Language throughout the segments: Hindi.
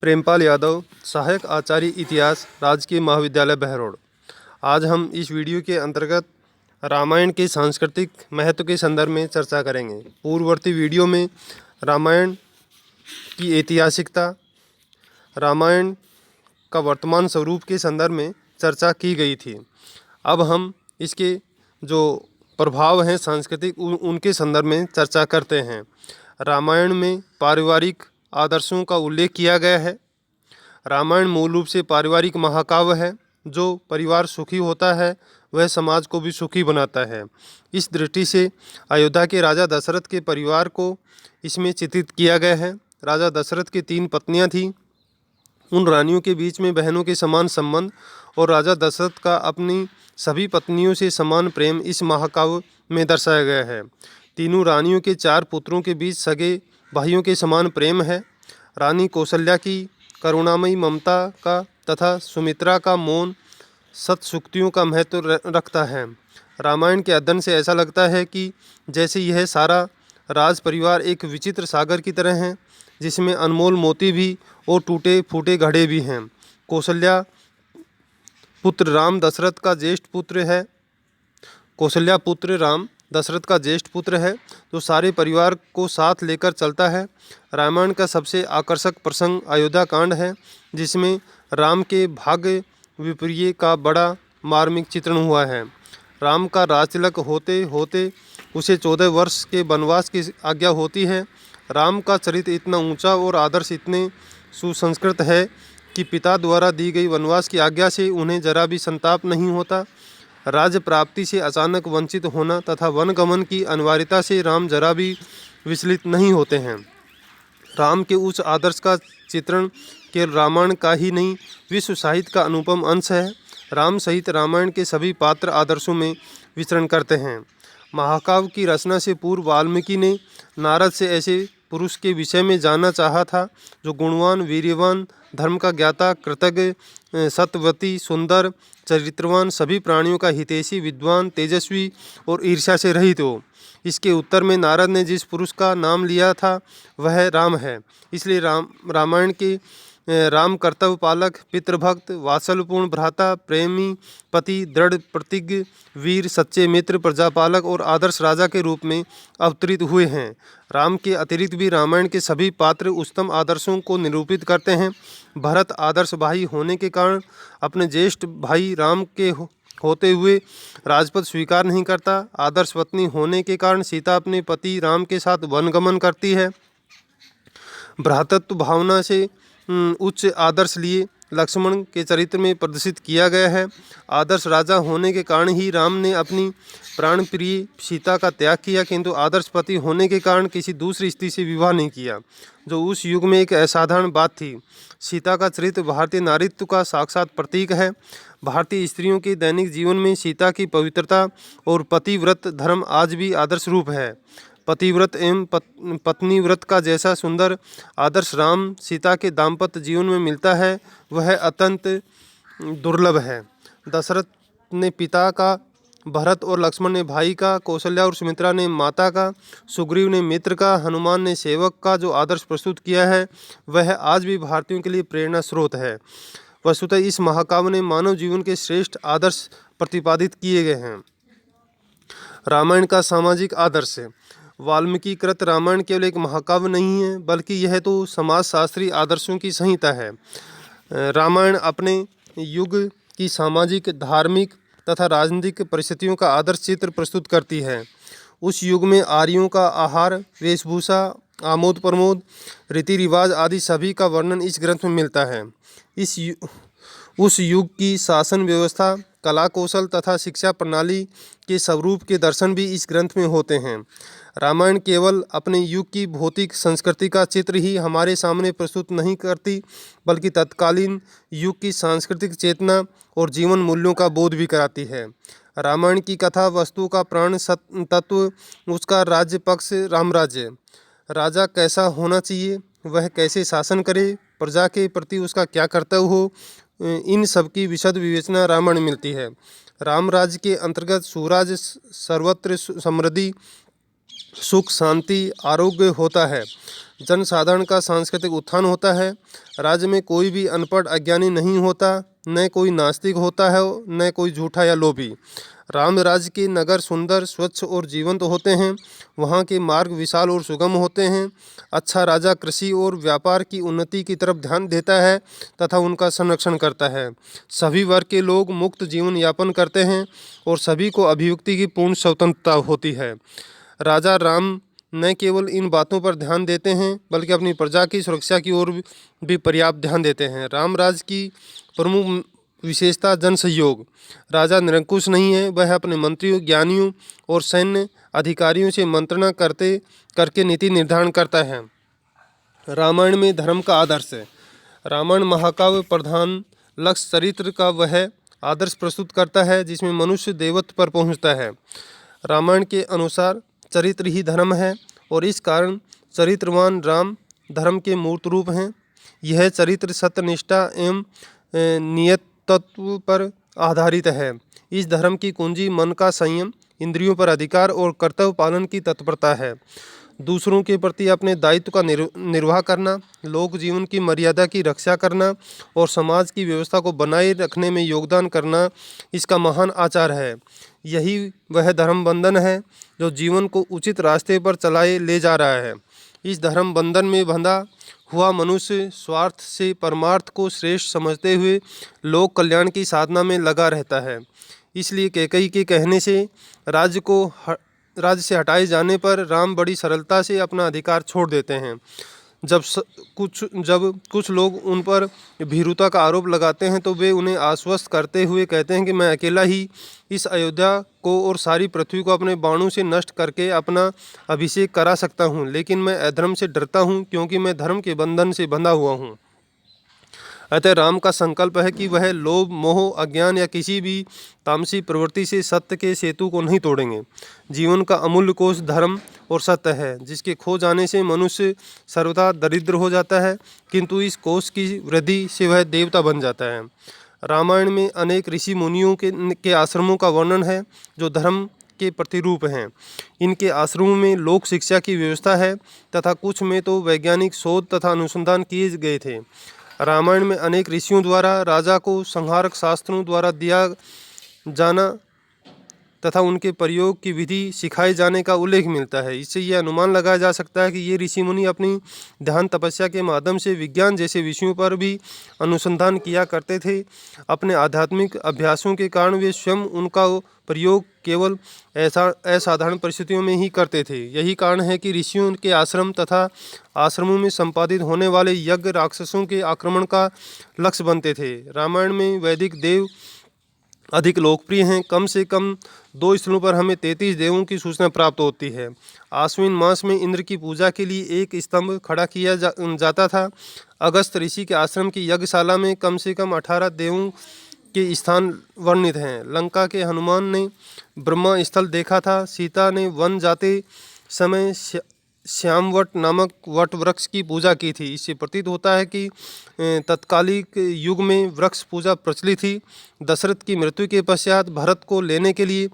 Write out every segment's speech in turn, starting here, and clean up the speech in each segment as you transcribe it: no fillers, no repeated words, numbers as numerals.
प्रेमपाल यादव, सहायक आचार्य इतिहास, राजकीय महाविद्यालय बहरोड। आज हम इस वीडियो के अंतर्गत रामायण के सांस्कृतिक महत्व के संदर्भ में चर्चा करेंगे। पूर्ववर्ती वीडियो में रामायण की ऐतिहासिकता, रामायण का वर्तमान स्वरूप के संदर्भ में चर्चा की गई थी। अब हम इसके जो प्रभाव हैं सांस्कृतिक, उनके संदर्भ में चर्चा करते हैं। रामायण में पारिवारिक आदर्शों का उल्लेख किया गया है। रामायण मूल रूप से पारिवारिक महाकाव्य है। जो परिवार सुखी होता है वह समाज को भी सुखी बनाता है। इस दृष्टि से अयोध्या के राजा दशरथ के परिवार को इसमें चित्रित किया गया है। राजा दशरथ की 3 पत्नियां थीं। उन रानियों के बीच में बहनों के समान संबंध और राजा दशरथ का अपनी सभी पत्नियों से समान प्रेम इस महाकाव्य में दर्शाया गया है। तीनों रानियों के 4 पुत्रों के बीच सगे भाइयों के समान प्रेम है। रानी कौशल्या की करुणामयी ममता का तथा सुमित्रा का मौन सत्सुक्तियों का महत्व रखता है। रामायण के अध्ययन से ऐसा लगता है कि जैसे यह सारा राज परिवार एक विचित्र सागर की तरह है, जिसमें अनमोल मोती भी और टूटे फूटे घड़े भी हैं। कौशल्या पुत्र राम दशरथ का ज्येष्ठ पुत्र है। कौशल्या पुत्र राम दशरथ का ज्येष्ठ पुत्र है, जो सारे परिवार को साथ लेकर चलता है। रामायण का सबसे आकर्षक प्रसंग अयोध्या कांड है, जिसमें राम के भाग्य विपर्य का बड़ा मार्मिक चित्रण हुआ है। राम का राजतिलक होते होते उसे 14 वर्ष के वनवास की आज्ञा होती है। राम का चरित्र इतना ऊंचा और आदर्श इतने सुसंस्कृत है कि पिता द्वारा दी गई वनवास की आज्ञा से उन्हें जरा भी संताप नहीं होता। राज्य प्राप्ति से अचानक वंचित होना तथा वनगमन की अनिवार्यता से राम जरा भी विचलित नहीं होते हैं। राम के उस आदर्श का चित्रण केवल रामायण का ही नहीं, विश्व साहित्य का अनुपम अंश है। राम सहित रामायण के सभी पात्र आदर्शों में विचरण करते हैं। महाकाव्य की रचना से पूर्व वाल्मीकि ने नारद से ऐसे पुरुष के विषय में जानना चाहा था, जो गुणवान, वीर्यवान, धर्म का ज्ञाता, कृतज्ञ, सत्यवती, सुंदर, चरित्रवान, सभी प्राणियों का हितैषी, विद्वान, तेजस्वी और ईर्ष्या से रहित हो। इसके उत्तर में नारद ने जिस पुरुष का नाम लिया था वह राम है। इसलिए रामायण के राम कर्तव्य पालक, पितृभक्त, वात्सल्यपूर्ण भ्राता, प्रेमी पति, दृढ़ प्रतिज्ञ, वीर, सच्चे मित्र, प्रजापालक और आदर्श राजा के रूप में अवतरित हुए हैं। राम के अतिरिक्त भी रामायण के सभी पात्र उत्तम आदर्शों को निरूपित करते हैं। भरत आदर्श भाई होने के कारण अपने ज्येष्ठ भाई राम के होते हुए राजपद स्वीकार नहीं करता। आदर्श पत्नी होने के कारण सीता अपने पति राम के साथ वनगमन करती है। भ्रातृत्व भावना से उच्च आदर्श लिए लक्ष्मण के चरित्र में प्रदर्शित किया गया है। आदर्श राजा होने के कारण ही राम ने अपनी प्राण प्रिय सीता का त्याग किया, किंतु आदर्श पति होने के कारण किसी दूसरी स्त्री से विवाह नहीं किया, जो उस युग में एक असाधारण बात थी। सीता का चरित्र भारतीय नारीत्व का साक्षात प्रतीक है। भारतीय स्त्रियों के दैनिक जीवन में सीता की पवित्रता और पतिव्रत धर्म आज भी आदर्श रूप है। पतिव्रत एवं पत्नीव्रत का जैसा सुंदर आदर्श राम सीता के दाम्पत्य जीवन में मिलता है, वह अत्यंत दुर्लभ है। दशरथ ने पिता का, भरत और लक्ष्मण ने भाई का, कौशल्या और सुमित्रा ने माता का, सुग्रीव ने मित्र का, हनुमान ने सेवक का जो आदर्श प्रस्तुत किया है, वह आज भी भारतीयों के लिए प्रेरणा स्रोत है। वस्तुतः इस महाकाव्य ने मानव जीवन के श्रेष्ठ आदर्श प्रतिपादित किए गए हैं। रामायण का सामाजिक आदर्श है। वाल्मीकि कृत रामायण केवल एक महाकाव्य नहीं है, बल्कि यह तो समाजशास्त्री आदर्शों की संहिता है। रामायण अपने युग की सामाजिक, धार्मिक तथा राजनीतिक परिस्थितियों का आदर्श चित्र प्रस्तुत करती है। उस युग में आर्यों का आहार, वेशभूषा, आमोद प्रमोद, रीति रिवाज आदि सभी का वर्णन इस ग्रंथ में मिलता है। उस युग की शासन व्यवस्था, कला कौशल तथा शिक्षा प्रणाली के स्वरूप के दर्शन भी इस ग्रंथ में होते हैं। रामायण केवल अपने युग की भौतिक संस्कृति का चित्र ही हमारे सामने प्रस्तुत नहीं करती, बल्कि तत्कालीन युग की सांस्कृतिक चेतना और जीवन मूल्यों का बोध भी कराती है। रामायण की कथा वस्तु का प्राण तत्व, उसका राज्य पक्ष, रामराज्य, राजा कैसा होना चाहिए, वह कैसे शासन करे, प्रजा के प्रति उसका क्या कर्तव्य हो, इन सब की विशद विवेचना रामायण में मिलती है। राम राज्य के अंतर्गत सुराज, सर्वत्र समृद्धि, सुख, शांति, आरोग्य होता है। जनसाधारण का सांस्कृतिक उत्थान होता है। राज्य में कोई भी अनपढ़ अज्ञानी नहीं होता, न कोई नास्तिक होता है, न कोई झूठा या लोभी। राम राज्य के नगर सुंदर, स्वच्छ और जीवंत होते हैं। वहाँ के मार्ग विशाल और सुगम होते हैं। अच्छा राजा कृषि और व्यापार की उन्नति की तरफ ध्यान देता है तथा उनका संरक्षण करता है। सभी वर्ग के लोग मुक्त जीवन यापन करते हैं और सभी को अभिव्यक्ति की पूर्ण स्वतंत्रता होती है। राजा राम न केवल इन बातों पर ध्यान देते हैं बल्कि अपनी प्रजा की सुरक्षा की ओर भी पर्याप्त ध्यान देते हैं। राम राज्य की प्रमुख विशेषता जन सहयोग। राजा निरंकुश नहीं है, वह अपने मंत्रियों, ज्ञानियों और सैन्य अधिकारियों से मंत्रणा करके नीति निर्धारण करता है। रामायण में धर्म का आदर्श है। रामायण महाकाव्य प्रधान लक्ष्य चरित्र का वह आदर्श प्रस्तुत करता है जिसमें मनुष्य देवत्व पर पहुंचता है। रामायण के अनुसार चरित्र ही धर्म है और इस कारण चरित्रवान राम धर्म के मूर्त रूप हैं। यह चरित्र सत्यनिष्ठा एवं नियत तत्व पर आधारित है। इस धर्म की कुंजी मन का संयम, इंद्रियों पर अधिकार और कर्तव्य पालन की तत्परता है। दूसरों के प्रति अपने दायित्व का निर्वाह करना, लोक जीवन की मर्यादा की रक्षा करना और समाज की व्यवस्था को बनाए रखने में योगदान करना इसका महान आचार है। यही वह धर्म बंधन है जो जीवन को उचित रास्ते पर चलाए ले जा रहा है। इस धर्म बंधन में बंधा हुआ मनुष्य स्वार्थ से परमार्थ को श्रेष्ठ समझते हुए लोक कल्याण की साधना में लगा रहता है। इसलिए कैकेयी के कहने से राज्य से हटाए जाने पर राम बड़ी सरलता से अपना अधिकार छोड़ देते हैं। जब कुछ लोग उन पर भीरुता का आरोप लगाते हैं तो वे उन्हें आश्वस्त करते हुए कहते हैं कि मैं अकेला ही इस अयोध्या को और सारी पृथ्वी को अपने बाणों से नष्ट करके अपना अभिषेक करा सकता हूँ, लेकिन मैं अधर्म से डरता हूँ क्योंकि मैं धर्म के बंधन से बंधा हुआ हूँ। अतः राम का संकल्प है कि वह लोभ, मोह, अज्ञान या किसी भी तामसी प्रवृत्ति से सत्य के सेतु को नहीं तोड़ेंगे। जीवन का अमूल्य कोष धर्म और सत्य है, जिसके खो जाने से मनुष्य सर्वदा दरिद्र हो जाता है, किंतु इस कोष की वृद्धि से वह देवता बन जाता है। रामायण में अनेक ऋषि मुनियों के आश्रमों का वर्णन है जो धर्म के प्रतिरूप हैं। इनके आश्रमों में लोक शिक्षा की व्यवस्था है तथा कुछ में तो वैज्ञानिक शोध तथा अनुसंधान किए गए थे। रामायण में अनेक ऋषियों द्वारा राजा को संहारक शास्त्रों द्वारा दिया जाना तथा उनके प्रयोग की विधि सिखाए जाने का उल्लेख मिलता है। इससे यह अनुमान लगाया जा सकता है कि ये ऋषि मुनि अपनी ध्यान तपस्या के माध्यम से विज्ञान जैसे विषयों पर भी अनुसंधान किया करते थे। अपने आध्यात्मिक अभ्यासों के कारण वे स्वयं उनका प्रयोग केवल असाधारण परिस्थितियों में ही करते थे। यही कारण है कि ऋषियों के आश्रम तथा आश्रमों में संपादित होने वाले यज्ञ राक्षसों के आक्रमण का लक्ष्य बनते थे। रामायण में वैदिक देव अधिक लोकप्रिय हैं। कम से कम 2 स्थलों पर हमें 33 देवों की सूचना प्राप्त होती है। आश्विन मास में इंद्र की पूजा के लिए एक स्तंभ खड़ा किया जाता था। अगस्त ऋषि के आश्रम की यज्ञशाला में कम से कम 18 देवों के स्थान वर्णित हैं। लंका के हनुमान ने ब्रह्मा स्थल देखा था। सीता ने वन जाते समय श्यामवट नामक वट वृक्ष की पूजा की थी। इससे प्रतीत होता है कि तत्कालिक युग में वृक्ष पूजा प्रचलित थी। दशरथ की मृत्यु के पश्चात भरत को लेने के लिए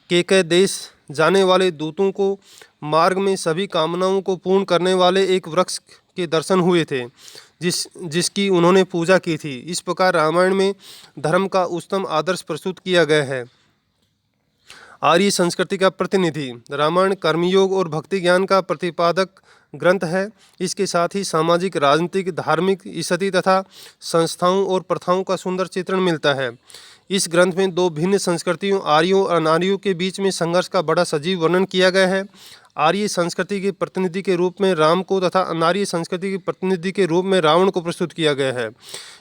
केकय देश जाने वाले दूतों को मार्ग में सभी कामनाओं को पूर्ण करने वाले एक वृक्ष के दर्शन हुए थे जिसकी उन्होंने पूजा की थी। इस प्रकार रामायण में धर्म का उच्चतम आदर्श प्रस्तुत किया गया है। आर्य संस्कृति का प्रतिनिधि। रामायण कर्मयोग और भक्ति ज्ञान का प्रतिपादक ग्रंथ है। इसके साथ ही सामाजिक, राजनीतिक, धार्मिक स्थिति तथा संस्थाओं और प्रथाओं का सुंदर चित्रण मिलता है। इस ग्रंथ में 2 भिन्न संस्कृतियों आर्यों और अनार्यों के बीच में संघर्ष का बड़ा सजीव वर्णन किया गया है। आर्य संस्कृति के प्रतिनिधि के रूप में राम को तथा अनार्य संस्कृति के प्रतिनिधि के रूप में रावण को प्रस्तुत किया गया है।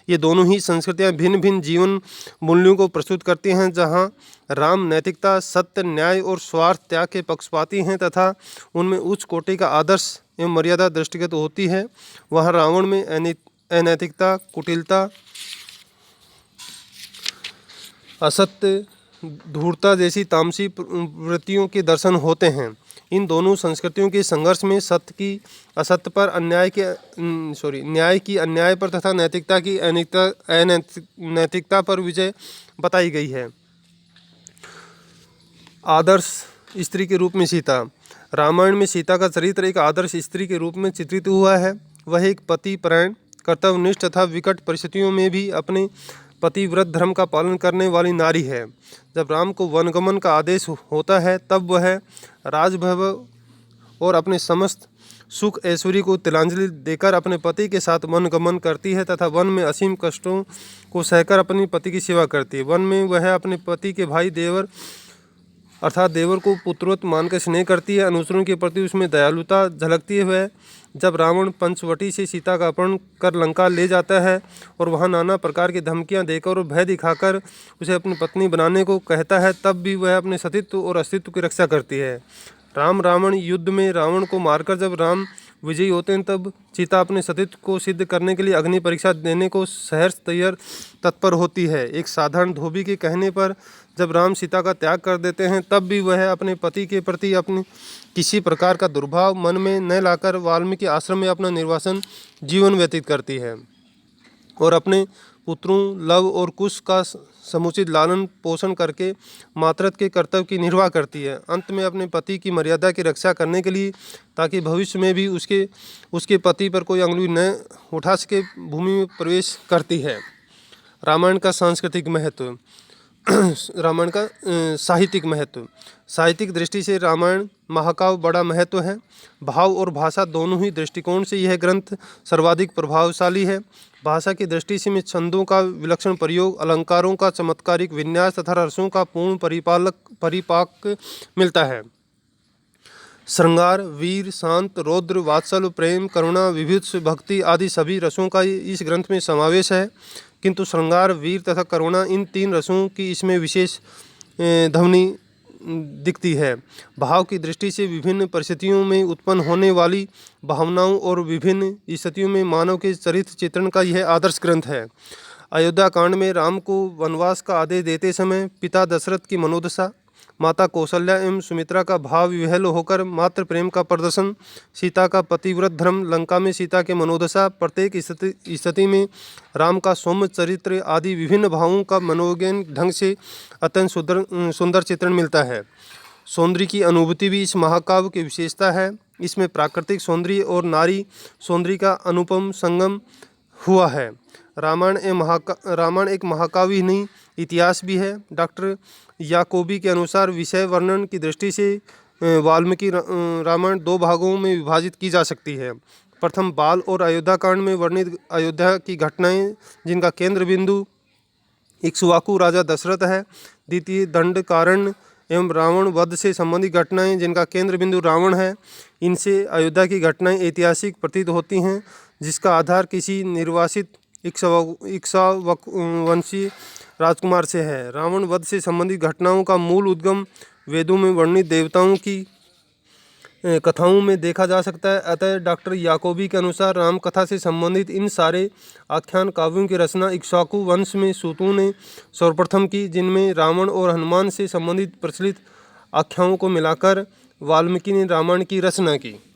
ये दोनों ही संस्कृतियाँ भिन्न भिन्न जीवन मूल्यों को प्रस्तुत करती हैं। जहाँ राम नैतिकता, सत्य, न्याय और स्वार्थ त्याग के पक्षपाती हैं तथा उनमें उच्च कोटि का आदर्श एवं मर्यादा दृष्टिगत होती है, वहाँ रावण में अनैतिकता, कुटिलता, असत्य, धूर्तता जैसी तामसी वृत्तियों के दर्शन होते हैं। इन दोनों संस्कृतियों के संघर्ष में सत्य की असत्य पर, न्याय की अन्याय पर तथा नैतिकता की अनैतिकता पर विजय बताई गई है। आदर्श स्त्री के रूप में सीता। रामायण में सीता का चरित्र एक आदर्श स्त्री के रूप में चित्रित हुआ है। वह एक पति परायण, कर्तव्यनिष्ठ तथा विकट परिस्थितियों में भी अपने पतिव्रत धर्म का पालन करने वाली नारी है। जब राम को वनगमन का आदेश होता है तब वह राजवैभव और अपने समस्त सुख ऐश्वर्य को तिलांजलि देकर अपने पति के साथ वनगमन करती है तथा वन में असीम कष्टों को सहकर अपने पति की सेवा करती है। वन में वह अपने पति के भाई देवर अर्थात देवर को पुत्रवत मानकर स्नेह करती है। अनुचरों के प्रति उसमें दयालुता झलकती है। वह जब रावण पंचवटी से सीता का अपहरण कर लंका ले जाता है और वहां नाना प्रकार की धमकियां देकर और भय दिखाकर उसे अपनी पत्नी बनाने को कहता है, तब भी वह अपने सतीत्व और अस्तित्व की रक्षा करती है। राम रावण युद्ध में रावण को मारकर जब राम विजयी होते हैं तब सीता अपने सतीत्व को सिद्ध करने के लिए अग्नि परीक्षा देने को सहर्ष तत्पर होती है। एक साधारण धोबी के कहने पर जब राम सीता का त्याग कर देते हैं तब भी वह अपने पति के प्रति अपने किसी प्रकार का दुर्भाव मन में न लाकर वाल्मीकि आश्रम में अपना निर्वासन जीवन व्यतीत करती है और अपने पुत्रों लव और कुश का समुचित लालन पोषण करके मातृत्व के कर्तव्य की निर्वाह करती है। अंत में अपने पति की मर्यादा की रक्षा करने के लिए ताकि भविष्य में भी उसके पति पर कोई अंगुली न उठा सके भूमि में प्रवेश करती है। रामायण का सांस्कृतिक महत्व। रामायण का साहित्यिक महत्व। साहित्यिक दृष्टि से रामायण महाकाव्य बड़ा महत्व है। भाव और भाषा दोनों ही दृष्टिकोण से यह ग्रंथ सर्वाधिक प्रभावशाली है। भाषा की दृष्टि से में छंदों का विलक्षण प्रयोग, अलंकारों का चमत्कारिक विन्यास तथा रसों का पूर्ण परिपाक मिलता है। श्रृंगार, वीर, शांत, रौद्र, वात्सल्य, प्रेम, करुणा, विभुत्स, भक्ति आदि सभी रसों का इस ग्रंथ में समावेश है, किंतु श्रृंगार, वीर तथा करुणा इन तीन रसों की इसमें विशेष ध्वनि दिखती है। भाव की दृष्टि से विभिन्न परिस्थितियों में उत्पन्न होने वाली भावनाओं और विभिन्न स्थितियों में मानव के चरित्र चित्रण का यह आदर्श ग्रंथ है। अयोध्या कांड में राम को वनवास का आदेश देते समय पिता दशरथ की मनोदशा, माता कौशल्या एवं सुमित्रा का भाव विह्वल होकर मातृ प्रेम का प्रदर्शन, सीता का पतिव्रत धर्म, लंका में सीता के मनोदशा, प्रत्येक स्थिति में राम का सौम्य चरित्र आदि विभिन्न भावों का मनोज्ञ ढंग से अत्यंत सुंदर चित्रण मिलता है। सौंदर्य की अनुभूति भी इस महाकाव्य की विशेषता है। इसमें प्राकृतिक सौंदर्य और नारी सौंदर्य का अनुपम संगम हुआ है। रामायण एक महाकाव्य ही नहीं, इतिहास भी है। डॉक्टर याकोबी के अनुसार विषय वर्णन की दृष्टि से वाल्मीकि रामायण दो भागों में विभाजित की जा सकती है। प्रथम बाल और अयोध्या कांड में वर्णित अयोध्या की घटनाएं जिनका केंद्र बिंदु इक्ष्वाकु राजा दशरथ है। द्वितीय दंडकारण्य एवं रावण वध से संबंधित घटनाएं जिनका केंद्र बिंदु रावण है। इनसे अयोध्या की घटनाएं ऐतिहासिक प्रतीत होती हैं, जिसका आधार किसी निर्वासित इक्ष्वाकवंशीय राजकुमार से है। रावण वध से संबंधित घटनाओं का मूल उद्गम वेदों में वर्णित देवताओं की कथाओं में देखा जा सकता है। अतः डॉक्टर याकोबी के अनुसार राम कथा से संबंधित इन सारे आख्यान काव्यों की रचना इक्ष्वाकु वंश में सूतों ने सर्वप्रथम की, जिनमें रावण और हनुमान से संबंधित प्रचलित आख्यानों को मिलाकर वाल्मीकि ने रामायण की रचना की।